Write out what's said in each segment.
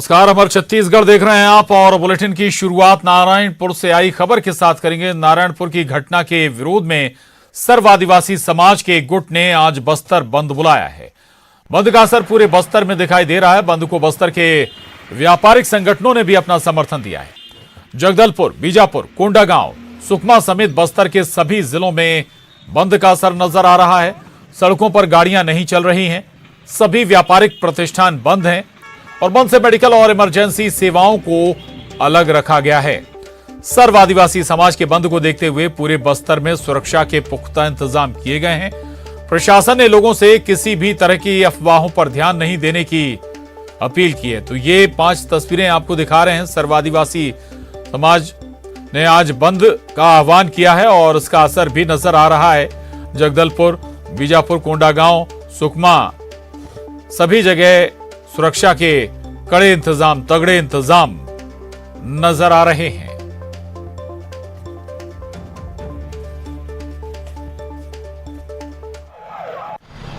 नमस्कार, अमर छत्तीसगढ़ देख रहे हैं आप और बुलेटिन की शुरुआत नारायणपुर से आई खबर के साथ करेंगे। नारायणपुर की घटना के विरोध में सर्व आदिवासी समाज के गुट ने आज बस्तर बंद बुलाया है। बंद का असर पूरे बस्तर में दिखाई दे रहा है। बंद को बस्तर के व्यापारिक संगठनों ने भी अपना समर्थन दिया है। जगदलपुर, बीजापुर, कोंडागांव, सुकमा समेत बस्तर के सभी जिलों में बंद का असर नजर आ रहा है। सड़कों पर गाड़ियां नहीं चल रही हैं, सभी व्यापारिक प्रतिष्ठान बंद हैं और बंद से मेडिकल और इमरजेंसी सेवाओं को अलग रखा गया है। सर्व आदिवासी समाज के बंद को देखते हुए पूरे बस्तर में सुरक्षा के पुख्ता इंतजाम किए गए हैं। प्रशासन ने लोगों से किसी भी तरह की अफवाहों पर ध्यान नहीं देने की अपील की है। तो ये 5 तस्वीरें आपको दिखा रहे हैं। सर्व आदिवासी समाज ने आज बंद का आह्वान किया है और इसका असर भी नजर आ रहा है। जगदलपुर, बीजापुर, कोंडागांव, सुकमा, सभी जगह सुरक्षा के कड़े इंतजाम, तगड़े इंतजाम नजर आ रहे हैं।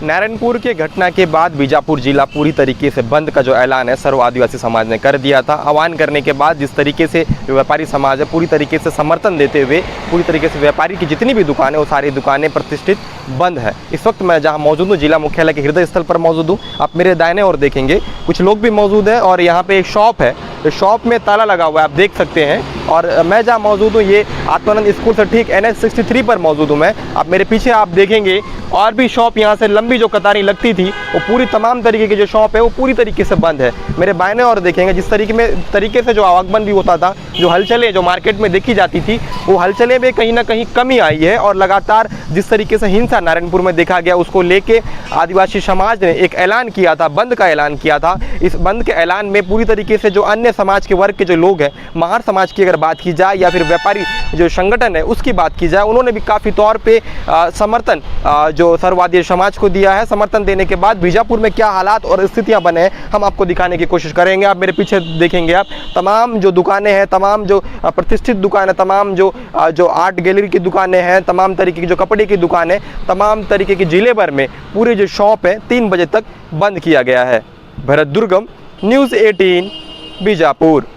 नारायणपुर के घटना के बाद बीजापुर जिला पूरी तरीके से बंद का जो ऐलान है सर्व आदिवासी समाज ने कर दिया था। आह्वान करने के बाद जिस तरीके से व्यापारी समाज है पूरी तरीके से समर्थन देते हुए पूरी तरीके से व्यापारी की जितनी भी दुकानें वो सारी दुकानें प्रतिष्ठित बंद है। इस वक्त मैं जहां मौजूद हूं जिला मुख्यालय के हृदय स्थल पर मौजूद हूं। आप मेरे दाहिने ओर देखेंगे कुछ लोग भी मौजूद हैं और यहाँ पे एक शॉप है। तो शॉप में ताला लगा हुआ है, आप देख सकते हैं। और मैं जहाँ मौजूद हूँ ये आत्मानंद स्कूल से ठीक NH 63 पर मौजूद हूँ मैं। आप मेरे पीछे आप देखेंगे और भी शॉप यहाँ से लंबी जो कतारें लगती थी वो पूरी तमाम तरीके की जो शॉप है वो पूरी तरीके से बंद है। मेरे बायने और देखेंगे जिस तरीके से जो आवागमन भी होता था, जो हलचलें जो मार्केट में देखी जाती थी वो हलचलें में कहीं ना कहीं कमी आई है। और लगातार जिस तरीके से हिंसा नारायणपुर में देखा गया उसको लेके आदिवासी समाज ने एक ऐलान किया था, बंद का ऐलान किया था। इस बंद के ऐलान में पूरी तरीके से जो अन्य समाज के वर्ग के जो लोग हैं, महार समाज की अगर बात की जाए या फिर व्यापारी जो संगठन है उसकी बात की जाए, उन्होंने भी काफ़ी तौर पे समर्थन जो सर्ववादी समाज को दिया है। समर्थन देने के बाद बीजापुर में क्या हालात और स्थितियां बने हैं हम आपको दिखाने की कोशिश करेंगे। आप मेरे पीछे देखेंगे आप तमाम जो दुकानें हैं, तमाम जो प्रतिष्ठित दुकानें, तमाम जो आर्ट गैलरी की दुकानें हैं, तमाम तरीके की जो कपड़े की दुकानें, तमाम तरीके की जिले भर में पूरे जो शॉप है 3 बजे तक बंद किया गया है। भरत दुर्गम, न्यूज़ 18, बीजापुर।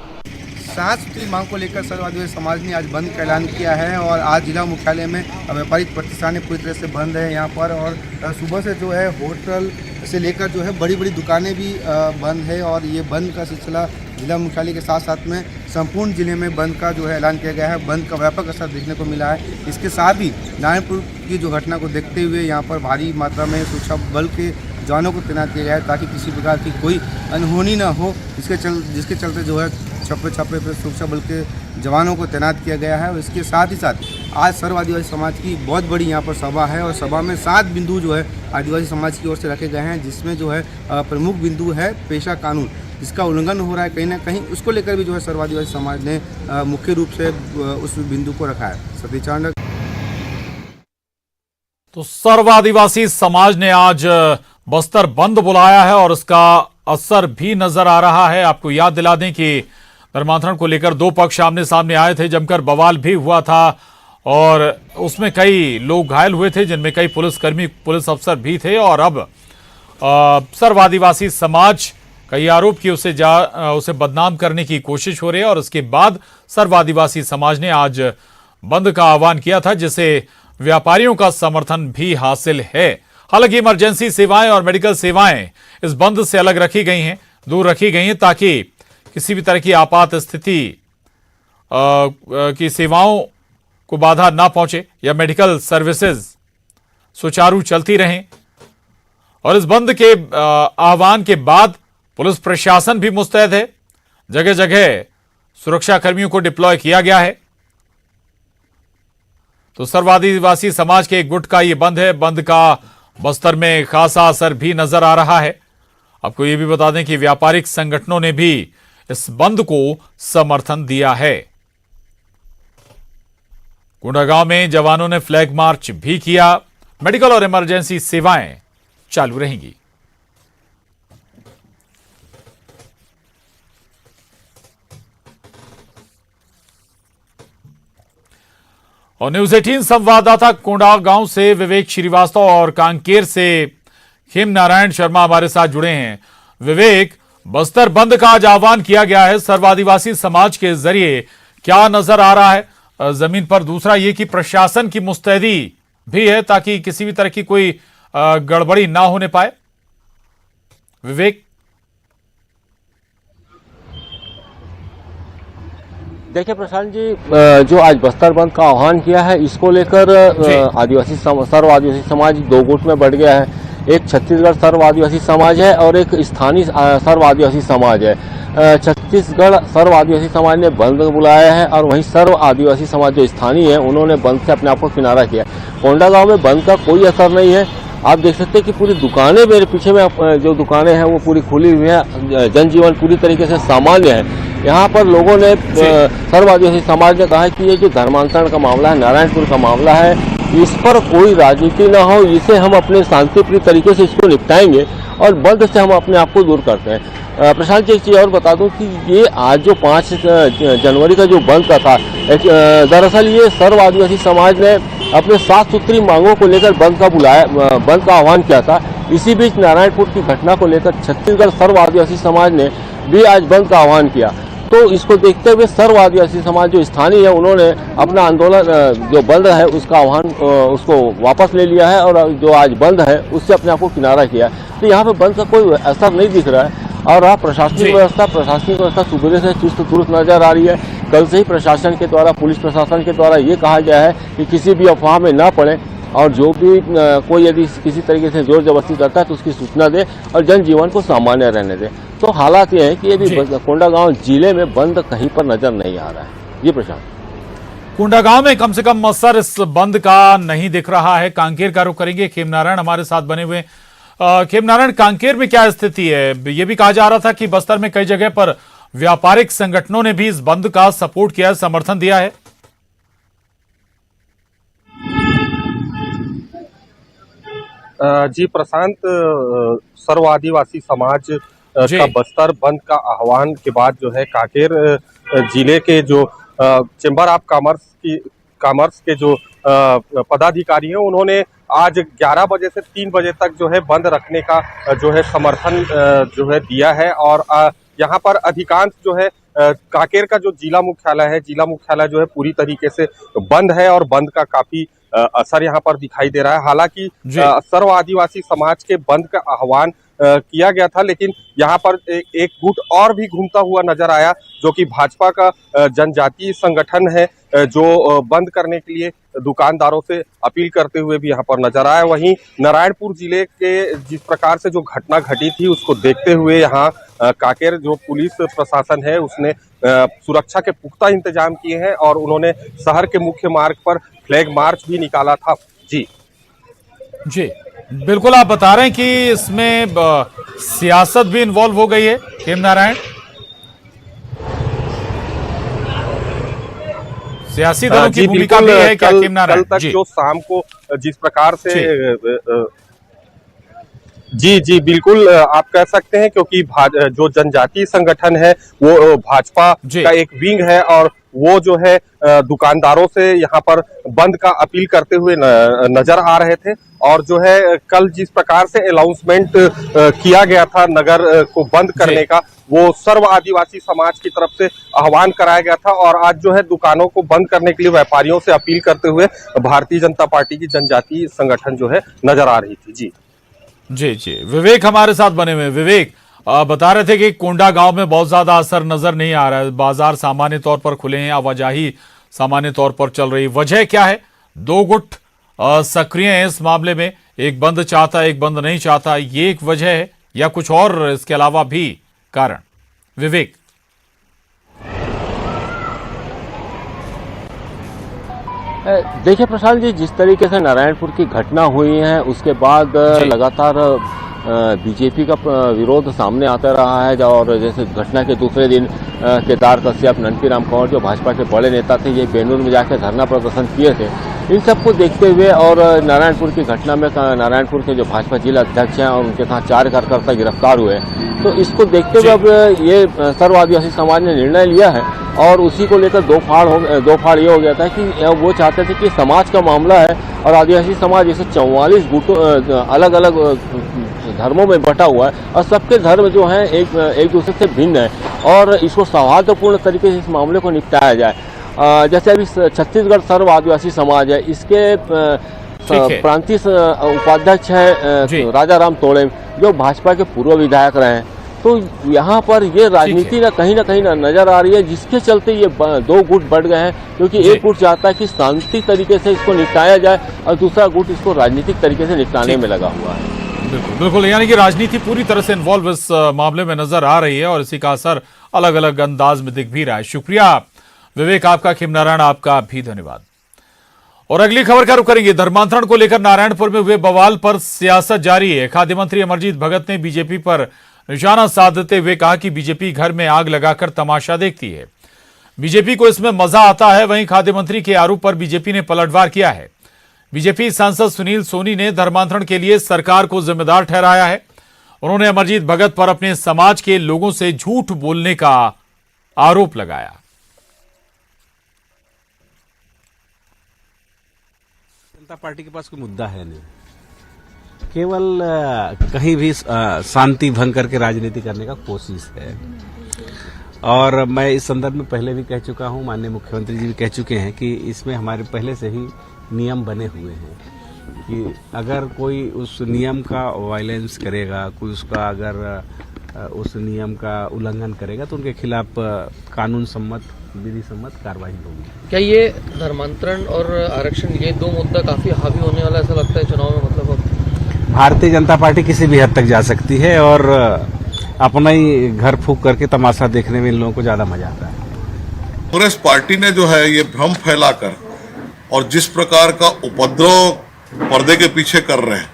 7 सूत्री मांग को लेकर सर्व आदिवासी समाज ने आज बंद का ऐलान किया है और आज जिला मुख्यालय में व्यापारिक प्रतिष्ठानें पूरी तरह से बंद है यहाँ पर। और सुबह से जो है होटल से लेकर जो है बड़ी बड़ी दुकानें भी बंद है। और ये बंद का सिलसिला जिला मुख्यालय के साथ साथ में संपूर्ण जिले में बंद का जो है ऐलान किया गया है। बंद का व्यापक असर देखने को मिला है। इसके साथ ही नारायणपुर की जो घटना को देखते हुए यहाँ पर भारी मात्रा में सुरक्षा बल के जवानों को तैनात किया गया है ताकि किसी प्रकार की कोई अनहोनी ना हो। जिसके चलते जो है छप्पे पर सुरक्षा बल के जवानों को तैनात किया गया है। और इसके साथ ही साथ आज सर्व आदिवासी समाज की बहुत बड़ी यहाँ पर सभा है और सभा में 7 बिंदु जो है आदिवासी समाज की ओर से रखे गए हैं, जिसमें जो है प्रमुख बिंदु है पेशा कानून, जिसका उल्लंघन हो रहा है कहीं ना कहीं, उसको लेकर भी जो है सर्व आदिवासी समाज ने मुख्य रूप से उस बिंदु को रखा है। सतीश चांडक। तो सर्व आदिवासी समाज ने आज बस्तर बंद बुलाया है और इसका असर भी नजर आ रहा है। आपको याद दिला दें कि धर्मांतरण को लेकर 2 पक्ष आमने सामने आए थे, जमकर बवाल भी हुआ था और उसमें कई लोग घायल हुए थे, जिनमें कई पुलिसकर्मी, पुलिस अफसर भी थे। और अब सर्व आदिवासी समाज का ये आरोप कि उसे बदनाम करने की कोशिश हो रही है और उसके बाद सर्व आदिवासी समाज ने आज बंद का आह्वान किया था, जिसे व्यापारियों का समर्थन भी हासिल है। हालांकि इमरजेंसी सेवाएं और मेडिकल सेवाएं इस बंद से अलग रखी गई हैं, दूर रखी गई हैं, ताकि किसी भी तरह की आपात स्थिति की सेवाओं को बाधा ना पहुंचे या मेडिकल सर्विसेज सुचारू चलती रहें। और इस बंद के आह्वान के बाद पुलिस प्रशासन भी मुस्तैद है। जगह जगह सुरक्षा कर्मियों को डिप्लॉय किया गया है। तो सर्व आदिवासी समाज के गुट का ये बंद है। बंद का बस्तर में खासा असर भी नजर आ रहा है। आपको ये भी बता दें कि व्यापारिक संगठनों ने भी इस बंद को समर्थन दिया है। कोंडागांव में जवानों ने फ्लैग मार्च भी किया। मेडिकल और इमरजेंसी सेवाएं चालू रहेंगी। और न्यूज़ 18 संवाददाता कोंडागांव से विवेक श्रीवास्तव और कांकेर से हेम नारायण शर्मा हमारे साथ जुड़े हैं। विवेक, बस्तर बंद का आज आह्वान किया गया है सर्व आदिवासी समाज के जरिए। क्या नजर आ रहा है जमीन पर? दूसरा ये कि प्रशासन की मुस्तैदी भी है ताकि किसी भी तरह की कोई गड़बड़ी ना होने पाए। विवेक, देखिए प्रशांत जी, जो आज बस्तर बंद का आह्वान किया है इसको लेकर सर्व आदिवासी समाज दो गुट में बढ़ गया है। एक छत्तीसगढ़ सर्व आदिवासी समाज है और एक स्थानीय सर्व आदिवासी समाज है। छत्तीसगढ़ सर्व आदिवासी समाज ने बंद बुलाया है और वहीं सर्व आदिवासी समाज जो स्थानीय है उन्होंने बंद से अपने आप को किनारा किया। कोंडागांव में बंद का कोई असर नहीं है। आप देख सकते हैं कि पूरी दुकानें, मेरे पीछे में जो दुकानें हैं वो पूरी खुली हुई हैं। जनजीवन पूरी तरीके से सामान्य है। यहाँ पर लोगों ने, सर्व आदिवासी समाज ने कहा है कि ये जो धर्मांतरण का मामला है, नारायणपुर का मामला है, इस पर कोई राजनीति ना हो, इसे हम अपने शांतिप्रिय तरीके से इसको निपटाएंगे और बंद से हम अपने आप को दूर करते हैं। प्रशांत जी, एक चीज़ और बता दूं कि ये आज जो 5 जनवरी का जो बंद का था, दरअसल ये सर्व आदिवासी समाज ने अपने 7 सूत्री मांगों को लेकर बंद का आह्वान किया था। इसी बीच नारायणपुर की घटना को लेकर छत्तीसगढ़ सर्व आदिवासी समाज ने भी आज बंद का आह्वान किया। तो इसको देखते हुए सर्व आदिवासी समाज जो स्थानीय है उन्होंने अपना आंदोलन जो बंद है उसका आह्वान उसको वापस ले लिया है और जो आज बंद है उससे अपने आप को किनारा किया। तो यहाँ पे बंद का कोई असर नहीं दिख रहा है और प्रशासनिक व्यवस्था सुबह से चुस्त दुरुस्त नजर आ रही है। कल से ही प्रशासन के द्वारा, पुलिस प्रशासन के द्वारा ये कहा गया है कि किसी भी अफवाह में ना पड़े और जो भी कोई यदि किसी तरीके से जोर जबरदस्ती करता है तो उसकी सूचना दे और जनजीवन को सामान्य रहने दे। तो हालात ये है कि ये भी कोंडागांव जिले में बंद कहीं पर नजर नहीं आ रहा है। जी प्रशांत, कोंडागांव में कम से कम असर इस बंद का नहीं दिख रहा है। कांकेर का रुख करेंगे, खेमनारायण हमारे साथ बने हुए। खेमनारायण, कांकेर में क्या स्थिति है? ये भी कहा जा रहा था कि बस्तर में कई जगह पर व्यापारिक संगठनों ने भी इस बंद का सपोर्ट किया है, समर्थन दिया है। जी प्रशांत, सर्व आदिवासी समाज का बस्तर बंद का आह्वान के बाद जो है कांकेर जिले के जो चेंबर ऑफ कॉमर्स के जो पदाधिकारी हैं उन्होंने आज 11 बजे से 3 बजे तक जो है बंद रखने का जो है समर्थन जो है दिया है। और यहाँ पर अधिकांश जो है कांकेर का जो जिला मुख्यालय जो है पूरी तरीके से बंद है और बंद का काफी असर यहाँ पर दिखाई दे रहा है। हालांकि सर्व आदिवासी समाज के बंद का आह्वान किया गया था, लेकिन यहाँ पर एक गुट और भी घूमता हुआ नजर आया जो कि भाजपा का जनजातीय संगठन है, जो बंद करने के लिए दुकानदारों से अपील करते हुए भी यहाँ पर नजर आया। वहीं नारायणपुर जिले के जिस प्रकार से जो घटना घटी थी उसको देखते हुए यहाँ कांकेर जो पुलिस प्रशासन है उसने सुरक्षा के पुख्ता इंतजाम किए हैं और उन्होंने शहर के मुख्य मार्ग पर फ्लैग मार्च भी निकाला था। जी बिल्कुल, आप बता रहे हैं कि इसमें सियासत भी इन्वॉल्व हो गई है। खेमनारायण, सियासी दलों की भूमिका भी है क्या खेमनारायण? कल तक जो शाम को जिस प्रकार से जी बिल्कुल आप कह सकते हैं, क्योंकि जो जनजातीय संगठन है वो भाजपा का एक विंग है और वो जो है दुकानदारों से यहाँ पर बंद का अपील करते हुए नजर आ रहे थे। और जो है कल जिस प्रकार से अनाउंसमेंट किया गया था नगर को बंद करने का, वो सर्व आदिवासी समाज की तरफ से आह्वान कराया गया था और आज जो है दुकानों को बंद करने के लिए व्यापारियों से अपील करते हुए भारतीय जनता पार्टी की जनजातीय संगठन जो है नजर आ रही थी। जी विवेक हमारे साथ बने हुए। विवेक, बता रहे थे कि कोंडागांव में बहुत ज्यादा असर नजर नहीं आ रहा है, बाजार सामान्य तौर पर खुले हैं, आवाजाही सामान्य तौर पर चल रही। वजह क्या है? 2 गुट सक्रिय हैं इस मामले में, एक बंद चाहता है, एक बंद नहीं चाहता, ये एक वजह है या कुछ और इसके अलावा भी कारण? विवेक, देखिए प्रशांत जी, जिस तरीके से नारायणपुर की घटना हुई है उसके बाद लगातार बीजेपी का विरोध सामने आता रहा है। और जैसे घटना के दूसरे दिन केदार कश्यप, ननकीराम कंवर जो भाजपा के बड़े नेता थे, ये बेनूर में जाकर धरना प्रदर्शन किए थे। इन सबको देखते हुए और नारायणपुर की घटना में नारायणपुर के जो भाजपा जिला अध्यक्ष हैं और उनके साथ 4 कार्यकर्ता गिरफ्तार हुए, तो इसको देखते हुए अब ये सर्व आदिवासी समाज ने निर्णय लिया है और उसी को लेकर दो फाड़ ये हो गया था कि वो चाहते थे कि समाज का मामला है और आदिवासी समाज जैसे 44 गुटों अलग अलग धर्मों में बटा हुआ है और सबके धर्म जो हैं एक दूसरे से भिन्न है और इसको सौहार्दपूर्ण तरीके से इस मामले को निपटाया जाए। जैसे अभी छत्तीसगढ़ सर्व आदिवासी समाज है, इसके प्रांतीय उपाध्यक्ष है राजा राम तोड़े जो भाजपा के पूर्व विधायक रहे हैं। तो यहाँ पर ये राजनीति ना कहीं नजर आ रही है, जिसके चलते ये दो गुट बढ़ गए हैं, क्योंकि एक गुट चाहता है कि शांति तरीके से इसको निपटाया जाए और दूसरा गुट इसको राजनीतिक तरीके से निपटाने में लगा हुआ है। बिल्कुल बिल्कुल, यानी कि राजनीति पूरी तरह से इन्वॉल्व इस मामले में नजर आ रही है और इसी का असर अलग अलग अंदाज में दिख भी रहा है। शुक्रिया विवेक आपका, खिमनारायण आपका भी धन्यवाद। और अगली खबर का रुख करेंगे। धर्मांतरण को लेकर नारायणपुर में हुए बवाल पर सियासत जारी है। खाद्य मंत्री अमरजीत भगत ने बीजेपी पर निशाना साधते हुए कहा कि बीजेपी घर में आग लगाकर तमाशा देखती है, बीजेपी को इसमें मजा आता है। वहीं खाद्य मंत्री के आरोप पर बीजेपी ने पलटवार किया है। बीजेपी सांसद सुनील सोनी ने धर्मांतरण के लिए सरकार को जिम्मेदार ठहराया है। उन्होंने अमरजीत भगत पर अपने समाज के लोगों से झूठ बोलने का आरोप लगाया। जनता पार्टी के पास कोई मुद्दा है नहीं, केवल कहीं भी शांति भंग करके राजनीति करने का कोशिश है। और मैं इस संदर्भ में पहले भी कह चुका हूं, माननीय मुख्यमंत्री जी भी कह चुके हैं कि इसमें हमारे पहले से ही नियम बने हुए हैं कि अगर कोई उस नियम का वायलेंस करेगा, कोई उसका अगर उस नियम का उल्लंघन करेगा तो उनके खिलाफ कानून सम्मत विधि सम्मत कार्रवाई होगी। क्या ये धर्मांतरण और आरक्षण ये दो मुद्दा काफी हावी होने वाला ऐसा लगता है चुनाव में? मतलब भारतीय जनता पार्टी किसी भी हद तक जा सकती है और अपना ही घर फूंक करके तमाशा देखने में इन लोगों को ज्यादा मजा आता है। कांग्रेस पार्टी ने जो है ये भ्रम फैलाकर और जिस प्रकार का उपद्रव पर्दे के पीछे कर रहे हैं,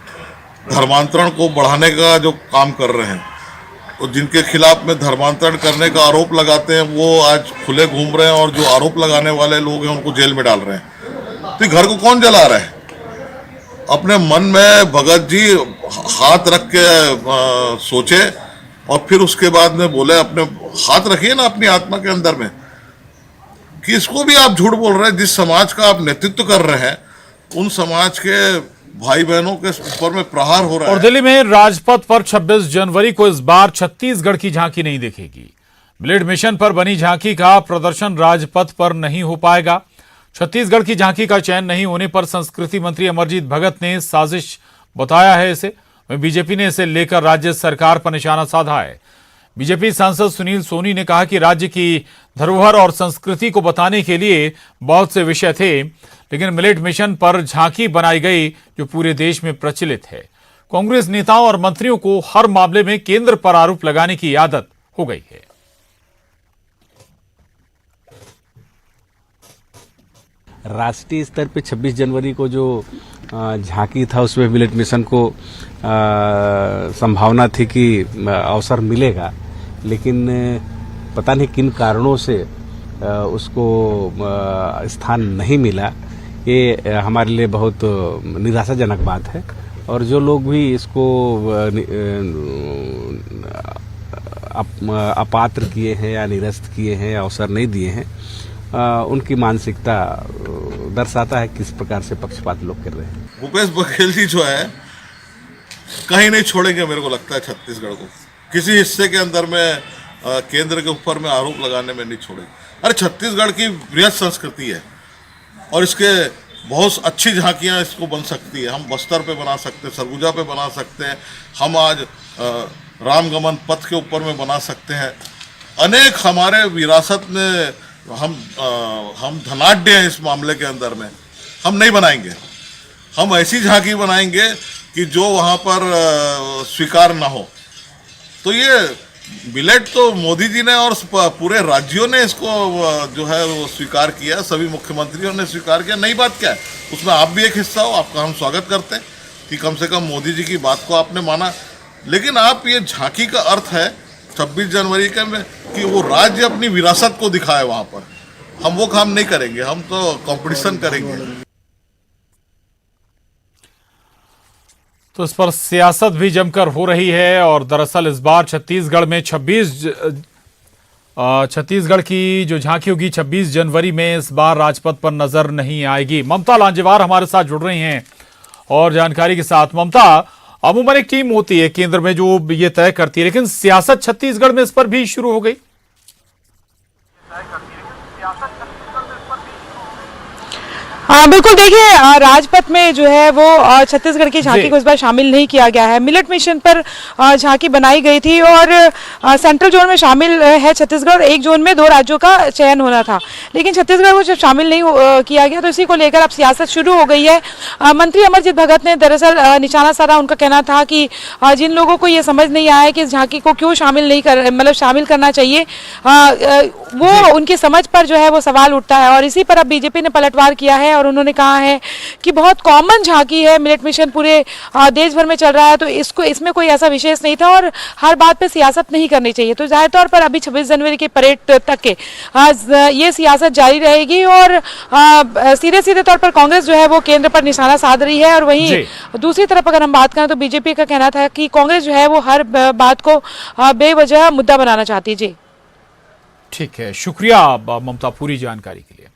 धर्मांतरण को बढ़ाने का जो काम कर रहे हैं, तो जिनके खिलाफ में धर्मांतरण करने का आरोप लगाते हैं वो आज खुले घूम रहे हैं और जो आरोप लगाने वाले लोग हैं उनको जेल में डाल रहे हैं। तो घर को कौन जला रहा है? अपने मन में भगत जी हाथ रख के सोचे और फिर उसके बाद में बोले, अपने हाथ रखिए ना अपनी आत्मा के अंदर में कि इसको भी आप झूठ बोल रहे हैं। जिस समाज का आप नेतृत्व कर रहे हैं उन समाज के भाई बहनों के ऊपर में प्रहार हो रहा है। और दिल्ली में राजपथ पर 26 जनवरी को इस बार छत्तीसगढ़ की झांकी नहीं दिखेगी। ब्लेड मिशन पर बनी झांकी का प्रदर्शन राजपथ पर नहीं हो पाएगा। छत्तीसगढ़ की झांकी का चयन नहीं होने पर संस्कृति मंत्री अमरजीत भगत ने साजिश बताया है इसे। बीजेपी ने इसे लेकर राज्य सरकार पर निशाना साधा है। बीजेपी सांसद सुनील सोनी ने कहा कि राज्य की धरोहर और संस्कृति को बताने के लिए बहुत से विषय थे, लेकिन मिलेट मिशन पर झांकी बनाई गई जो पूरे देश में प्रचलित है। कांग्रेस नेताओं और मंत्रियों को हर मामले में केंद्र पर आरोप लगाने की आदत हो गई है। राष्ट्रीय स्तर पे 26 जनवरी को जो झांकी था उसमें मिलेट मिशन को संभावना थी कि अवसर मिलेगा, लेकिन पता नहीं किन कारणों से उसको स्थान नहीं मिला। ये हमारे लिए बहुत निराशाजनक बात है और जो लोग भी इसको अपात्र किए हैं या निरस्त किए हैं या अवसर नहीं दिए हैं, उनकी मानसिकता दर्शाता है किस प्रकार से पक्षपात लोग कर रहे हैं। भूपेश बघेल जी जो है कहीं नहीं छोड़ेंगे, मेरे को लगता है छत्तीसगढ़ को किसी हिस्से के अंदर में केंद्र के ऊपर में आरोप लगाने में नहीं छोड़ेंगे। अरे छत्तीसगढ़ की बृहद संस्कृति है और इसके बहुत अच्छी झांकियां इसको बन सकती है। हम बस्तर पे बना सकते हैं, सरगुजा पे बना सकते हैं, हम आज रामगमन पथ के ऊपर में बना सकते हैं। अनेक हमारे विरासत में हम धनाढ्य हैं इस मामले के अंदर में। हम नहीं बनाएंगे, हम ऐसी झांकी बनाएंगे कि जो वहाँ पर स्वीकार ना हो। तो ये मिलेट तो मोदी जी ने और पूरे राज्यों ने इसको जो है वो स्वीकार किया, सभी मुख्यमंत्रियों ने स्वीकार किया। नई बात क्या है, उसमें आप भी एक हिस्सा हो, आपका हम स्वागत करते हैं कि कम से कम मोदी जी की बात को आपने माना। लेकिन आप ये झांकी का अर्थ है 26 जनवरी के में कि वो राज्य अपनी विरासत को दिखाए वहाँ पर, हम वो काम नहीं करेंगे, हम तो कंपटीशन करेंगे। तो इस पर सियासत भी जमकर हो रही है और दरअसल इस बार छत्तीसगढ़ में छत्तीसगढ़ की जो झांकी होगी 26 जनवरी में इस बार राजपथ पर नजर नहीं आएगी। ममता लांजेवार हमारे साथ जुड़ रही हैं और जानकारी के साथ। ममता, अमूमन एक टीम होती है केंद्र में जो ये तय करती है, लेकिन सियासत छत्तीसगढ़ में इस पर भी शुरू हो गई। हाँ बिल्कुल, देखिए राजपथ में जो है वो छत्तीसगढ़ की झांकी को इस बार शामिल नहीं किया गया है। मिलेट मिशन पर झांकी बनाई गई थी और सेंट्रल जोन में शामिल है छत्तीसगढ़। एक जोन में 2 राज्यों का चयन होना था, लेकिन छत्तीसगढ़ को जब शामिल नहीं किया गया तो इसी को लेकर अब सियासत शुरू हो गई है। मंत्री अमरजीत भगत ने दरअसल निशाना साधा। उनका कहना था कि जिन लोगों को ये समझ नहीं आया कि इस झांकी को क्यों शामिल करना चाहिए, वो उनकी समझ पर जो है वो सवाल उठता है। और इसी पर अब बीजेपी ने पलटवार किया है और उन्होंने कहा है कि बहुत कॉमन झांकी है, मिलेट मिशन पूरे देश भर में चल रहा है, तो इसमें कोई ऐसा विशेष नहीं था और हर बात पे सियासत नहीं करनी चाहिए। तो जाहिर तौर पर अभी 26 जनवरी के परेड तक के ये सियासत जारी रहेगी और सीधे तौर पर कांग्रेस जो है वो केंद्र पर निशाना साध रही है। और वहीं दूसरी तरफ अगर हम बात करें तो बीजेपी का कहना था कि कांग्रेस जो है वो हर बात को बेवजह मुद्दा बनाना चाहती है। जी ठीक है, शुक्रिया ममता पूरी जानकारी के लिए।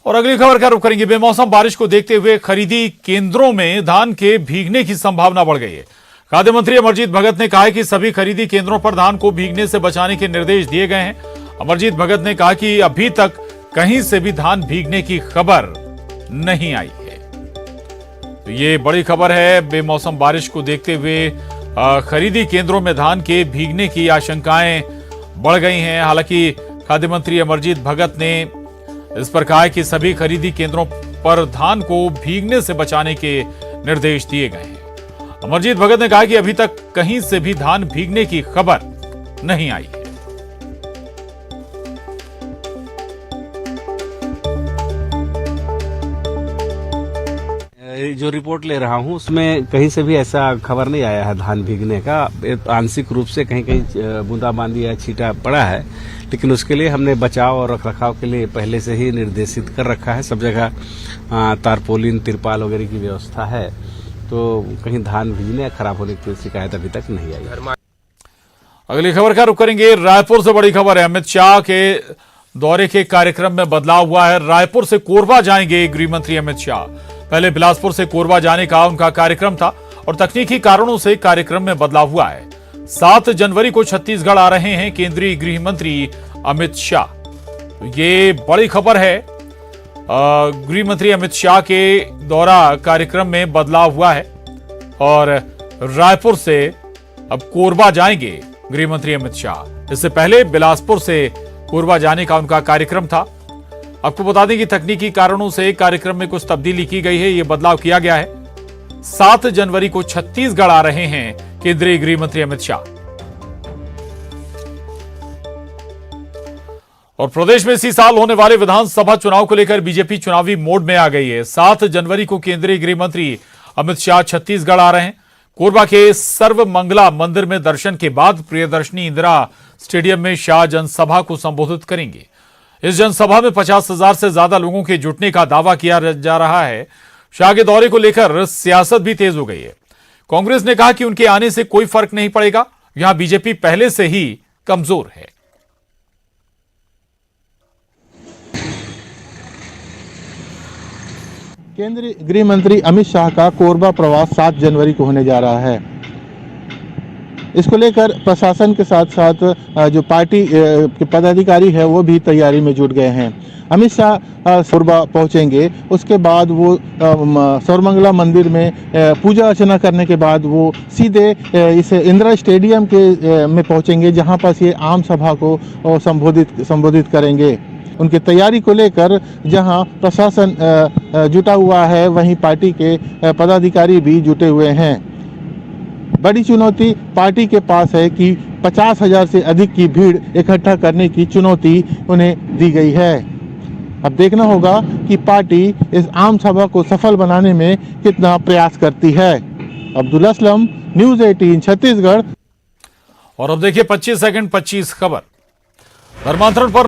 और अगली खबर का रुख करेंगे। बेमौसम बारिश को देखते हुए खरीदी केंद्रों में धान के भीगने की संभावना बढ़ गई है। खाद्य मंत्री अमरजीत भगत ने कहा है कि सभी खरीदी केंद्रों पर धान को भीगने से बचाने के निर्देश दिए गए हैं। अमरजीत भगत ने कहा कि अभी तक कहीं से भी धान भीगने की खबर नहीं आई है। तो ये बड़ी खबर है। बेमौसम बारिश को देखते हुए खरीदी केंद्रों में धान के भीगने की आशंकाएं बढ़ गई हैं। हालांकि खाद्य मंत्री अमरजीत भगत ने इस पर कहा है कि सभी खरीदी केंद्रों पर धान को भीगने से बचाने के निर्देश दिए गए हैं। अमरजीत भगत ने कहा कि अभी तक कहीं से भी धान भीगने की खबर नहीं आई है। जो रिपोर्ट ले रहा हूं उसमें कहीं से भी ऐसा खबर नहीं आया है धान भीगने का। आंशिक रूप से कहीं कहीं बूंदाबांदी या छींटा पड़ा है, लेकिन उसके लिए हमने बचाव और रखरखाव के लिए पहले से ही निर्देशित कर रखा है। सब जगह तारपोलिन, तिरपाल वगैरह की व्यवस्था है, तो कहीं धान भीगने या खराब होने की शिकायत अभी तक नहीं आई। अगली खबर का रुख करेंगे। रायपुर से बड़ी खबर है। अमित शाह के दौरे के कार्यक्रम में बदलाव हुआ है। रायपुर से कोरबा जाएंगे गृह मंत्री अमित शाह। पहले बिलासपुर से कोरबा जाने का उनका कार्यक्रम था और तकनीकी कारणों से कार्यक्रम में बदलाव हुआ है। 7 जनवरी को छत्तीसगढ़ आ रहे हैं केंद्रीय गृह मंत्री अमित शाह। ये बड़ी खबर है। गृह मंत्री अमित शाह के दौरा कार्यक्रम में बदलाव हुआ है और रायपुर से अब कोरबा जाएंगे गृह मंत्री अमित शाह। इससे पहले बिलासपुर से कोरबा जाने का उनका कार्यक्रम था। आपको बता दें कि तकनीकी कारणों से कार्यक्रम में कुछ तब्दीली की गई है। यह बदलाव किया गया है। 7 जनवरी को छत्तीसगढ़ आ रहे हैं केंद्रीय गृह मंत्री अमित शाह। और प्रदेश में इसी साल होने वाले विधानसभा चुनाव को लेकर बीजेपी चुनावी मोड में आ गई है। 7 जनवरी को केंद्रीय गृह मंत्री अमित शाह छत्तीसगढ़ आ रहे हैं। कोरबा के सर्वमंगला मंदिर में दर्शन के बाद प्रियदर्शनी इंदिरा स्टेडियम में शाह जनसभा को संबोधित करेंगे। इस जनसभा में 50,000 से ज्यादा लोगों के जुटने का दावा किया जा रहा है। शाह के दौरे को लेकर सियासत भी तेज हो गई है। कांग्रेस ने कहा कि उनके आने से कोई फर्क नहीं पड़ेगा, यहां बीजेपी पहले से ही कमजोर है। केंद्रीय गृह मंत्री अमित शाह का कोरबा प्रवास 7 जनवरी को होने जा रहा है। इसको लेकर प्रशासन के साथ साथ जो पार्टी के पदाधिकारी है वो भी तैयारी में जुट गए हैं। अमित शाह कोरबा पहुंचेंगे, उसके बाद वो सर्वमंगला मंदिर में पूजा अर्चना करने के बाद वो सीधे इस इंदिरा स्टेडियम के में पहुंचेंगे, जहां पर ये आम सभा को संबोधित करेंगे। उनकी तैयारी को लेकर जहां प्रशासन जुटा हुआ है, वहीं पार्टी के पदाधिकारी भी जुटे हुए हैं। बड़ी चुनौती पार्टी के पास है कि 50,000 से अधिक की भीड़ इकट्ठा करने की चुनौती उन्हें दी गई है। अब देखना होगा कि पार्टी इस आम सभा को सफल बनाने में कितना प्रयास करती है। अब्दुल असलम, न्यूज़ 18 छत्तीसगढ़। और अब देखिए 25 सेकंड 25 खबर। धर्मांतरण पर